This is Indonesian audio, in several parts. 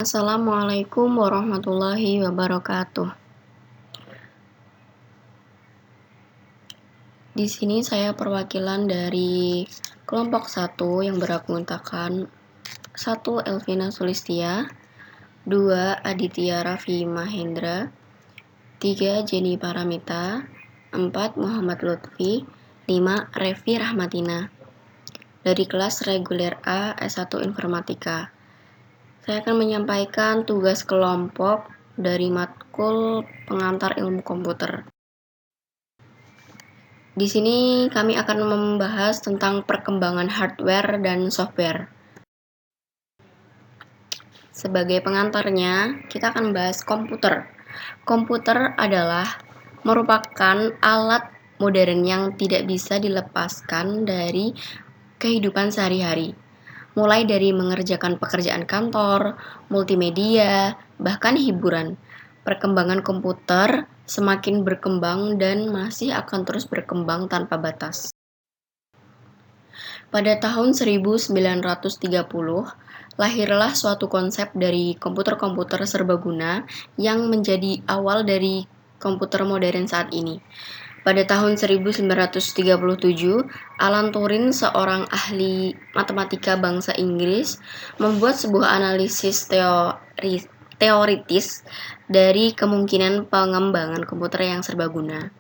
Assalamualaikum warahmatullahi wabarakatuh. Di sini saya perwakilan dari kelompok 1 yang beranggotakan 1. Elvina Sulistia, 2. Aditya Raffi Mahendra, 3. Jenny Paramita, 4. Muhammad Lutfi, 5. Revi Rahmatina. Dari kelas reguler A S1 Informatika. Saya akan menyampaikan tugas kelompok dari matkul pengantar ilmu komputer. Di sini kami akan membahas tentang perkembangan hardware dan software. Sebagai pengantarnya, kita akan bahas komputer. Komputer adalah merupakan alat modern yang tidak bisa dilepaskan dari kehidupan sehari-hari. Mulai dari mengerjakan pekerjaan kantor, multimedia, bahkan hiburan. Perkembangan komputer semakin berkembang dan masih akan terus berkembang tanpa batas. Pada tahun 1930, lahirlah suatu konsep dari komputer-komputer serbaguna yang menjadi awal dari komputer modern saat ini. Pada tahun 1937, Alan Turing, seorang ahli matematika bangsa Inggris, membuat sebuah analisis teoritis dari kemungkinan pengembangan komputer yang serbaguna.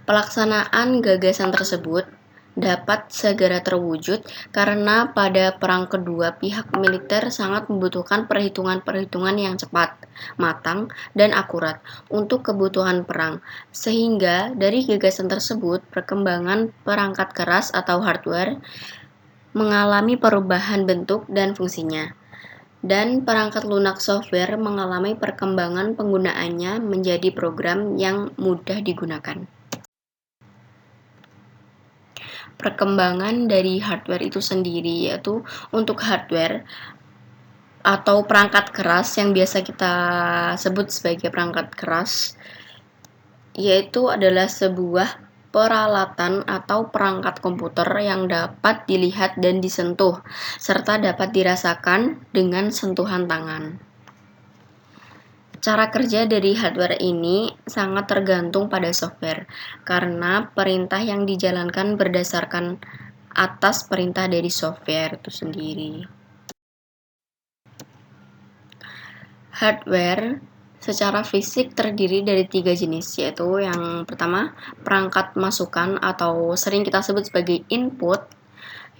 Pelaksanaan gagasan tersebut dapat segera terwujud karena pada Perang Kedua pihak militer sangat membutuhkan perhitungan-perhitungan yang cepat, matang, dan akurat untuk kebutuhan perang. Sehingga dari gagasan tersebut, perkembangan perangkat keras atau hardware mengalami perubahan bentuk dan fungsinya. Dan perangkat lunak software mengalami perkembangan penggunaannya menjadi program yang mudah digunakan. Perkembangan dari hardware itu sendiri, yaitu untuk hardware atau perangkat keras yang biasa kita sebut sebagai perangkat keras, yaitu adalah sebuah peralatan atau perangkat komputer yang dapat dilihat dan disentuh serta dapat dirasakan dengan sentuhan tangan. Cara kerja dari hardware ini sangat tergantung pada software, karena perintah yang dijalankan berdasarkan atas perintah dari software itu sendiri. Hardware secara fisik terdiri dari 3 jenis, yaitu yang pertama perangkat masukan atau sering kita sebut sebagai input,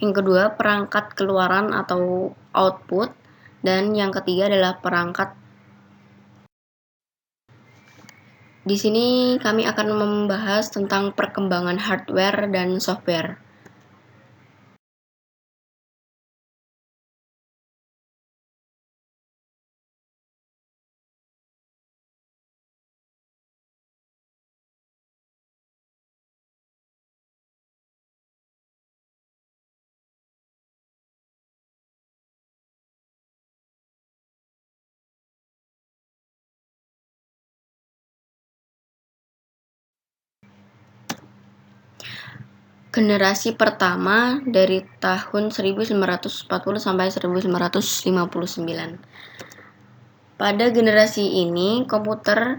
yang kedua perangkat keluaran atau output, dan yang ketiga adalah perangkat. Di sini kami akan membahas tentang perkembangan hardware dan software. Generasi pertama dari tahun 1940 sampai 1959. Pada generasi ini, komputer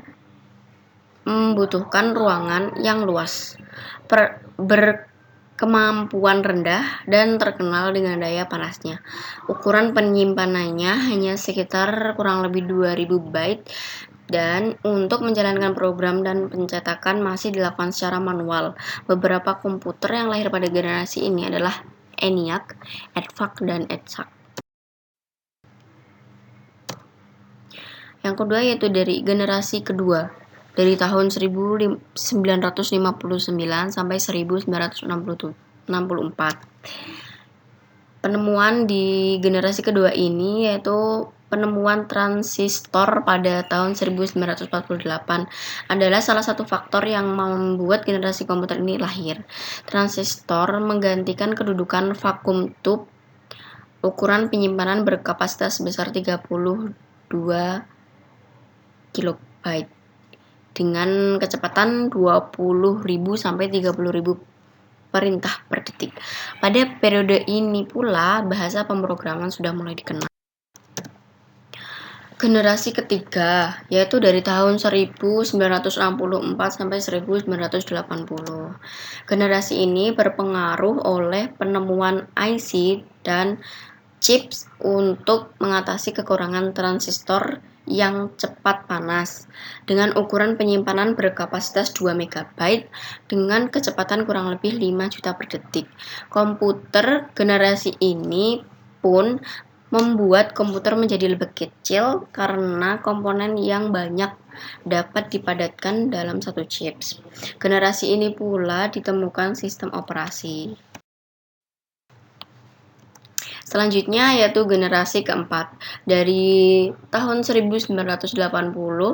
membutuhkan ruangan yang luas, berkemampuan rendah, dan terkenal dengan daya panasnya. Ukuran penyimpanannya hanya sekitar kurang lebih 2000 byte, dan untuk menjalankan program dan pencetakan masih dilakukan secara manual. Beberapa komputer yang lahir pada generasi ini adalah ENIAC, EDVAC, dan EDSAC. Yang kedua yaitu dari generasi kedua, dari tahun 1959 sampai 1964. Penemuan di generasi kedua ini yaitu penemuan transistor pada tahun 1948 adalah salah satu faktor yang membuat generasi komputer ini lahir. Transistor menggantikan kedudukan vakum tube. Ukuran penyimpanan berkapasitas sebesar 32 kilobyte dengan kecepatan 20.000 sampai 30.000 perintah per detik. Pada periode ini pula bahasa pemrograman sudah mulai dikenal. Generasi ketiga, yaitu dari tahun 1964 sampai 1980. Generasi ini berpengaruh oleh penemuan IC dan chips untuk mengatasi kekurangan transistor yang cepat panas dengan ukuran penyimpanan berkapasitas 2 MB dengan kecepatan kurang lebih 5 juta per detik. Komputer generasi ini pun membuat komputer menjadi lebih kecil karena komponen yang banyak dapat dipadatkan dalam satu chips. Generasi ini pula ditemukan sistem operasi. Selanjutnya yaitu generasi keempat dari tahun 1980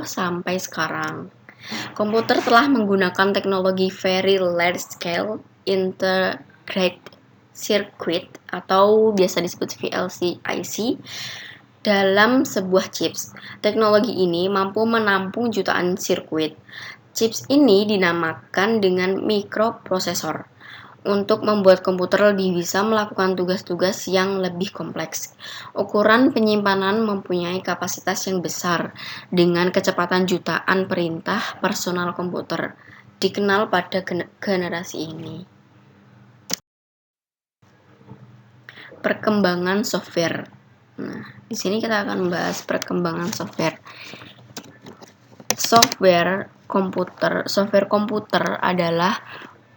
sampai sekarang. Komputer telah menggunakan teknologi Very Large Scale Integrated Circuit atau biasa disebut VLC IC dalam sebuah chips. Teknologi ini mampu menampung jutaan sirkuit. Chips ini dinamakan dengan mikroprosesor untuk membuat komputer lebih bisa melakukan tugas-tugas yang lebih kompleks. Ukuran penyimpanan mempunyai kapasitas yang besar dengan kecepatan jutaan perintah personal komputer dikenal pada generasi ini. Perkembangan software. Nah, di sini kita akan membahas perkembangan software. Software komputer adalah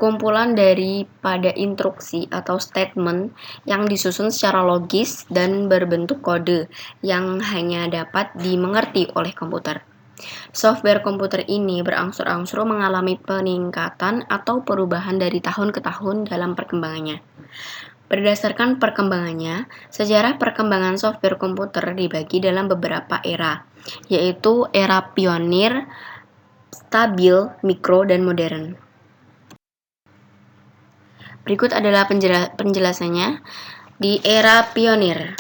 kumpulan daripada instruksi atau statement yang disusun secara logis dan berbentuk kode yang hanya dapat dimengerti oleh komputer. Software komputer ini berangsur-angsur mengalami peningkatan atau perubahan dari tahun ke tahun dalam perkembangannya. Berdasarkan perkembangannya, sejarah perkembangan software komputer dibagi dalam beberapa era, yaitu era pionir, stabil, mikro, dan modern. Berikut adalah penjelasannya di era pionir.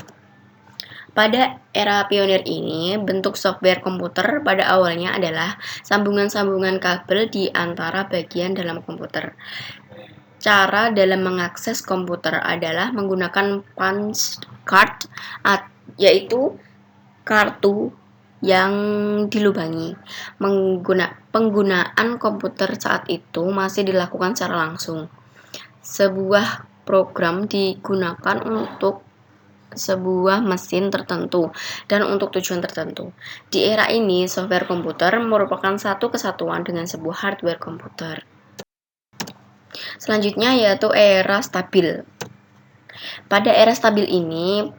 Pada era pionir ini, bentuk software komputer pada awalnya adalah sambungan-sambungan kabel di antara bagian dalam komputer. Cara dalam mengakses komputer adalah menggunakan punch card, yaitu kartu yang dilubangi. Penggunaan komputer saat itu masih dilakukan secara langsung. Sebuah program digunakan untuk sebuah mesin tertentu dan untuk tujuan tertentu. Di era ini, software komputer merupakan satu kesatuan dengan sebuah hardware komputer. Selanjutnya yaitu era stabil. Pada era stabil ini,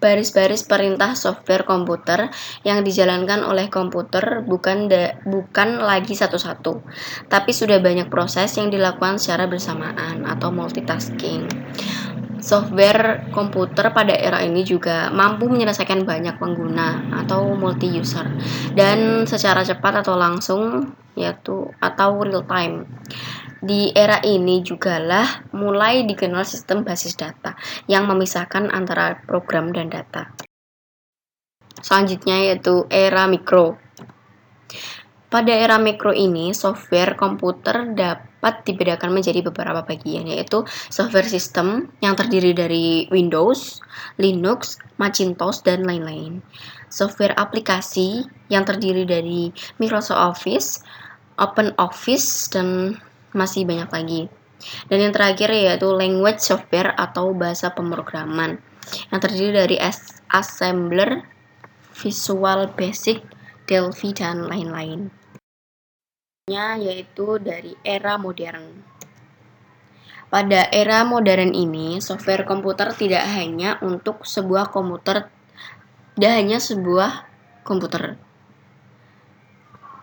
baris-baris perintah software komputer yang dijalankan oleh komputer bukan lagi satu-satu, tapi sudah banyak proses yang dilakukan secara bersamaan atau multitasking. Software komputer pada era ini juga mampu menyelesaikan banyak pengguna atau multi-user dan secara cepat atau langsung atau real time. Di era ini jugalah mulai dikenal sistem basis data yang memisahkan antara program dan data. Selanjutnya yaitu era mikro. Pada era mikro ini, software komputer dapat dibedakan menjadi beberapa bagian, yaitu software system yang terdiri dari Windows, Linux, Macintosh, dan lain-lain. Software aplikasi yang terdiri dari Microsoft Office, OpenOffice, dan masih banyak lagi. Dan yang terakhir yaitu language software atau bahasa pemrograman yang terdiri dari Assembler, Visual Basic, Delphi, dan lain-lain. Yaitu dari era modern. Pada era modern ini, software komputer tidak hanya sebuah komputer,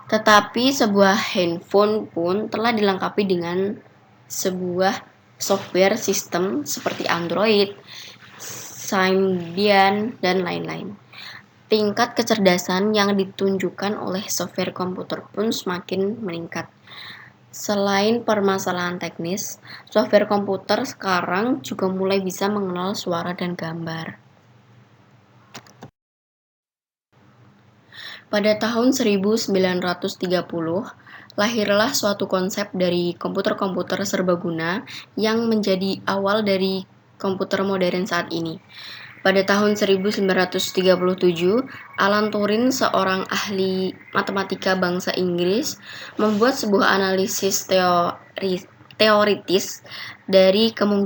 tetapi sebuah handphone pun telah dilengkapi dengan sebuah software sistem seperti Android, Symbian, dan lain-lain. Tingkat kecerdasan yang ditunjukkan oleh software komputer pun semakin meningkat. Selain permasalahan teknis, software komputer sekarang juga mulai bisa mengenal suara dan gambar. Pada tahun 1930, lahirlah suatu konsep dari komputer-komputer serbaguna yang menjadi awal dari komputer modern saat ini. Pada tahun 1937, Alan Turing, seorang ahli matematika bangsa Inggris, membuat sebuah analisis teoritis dari kemungkinan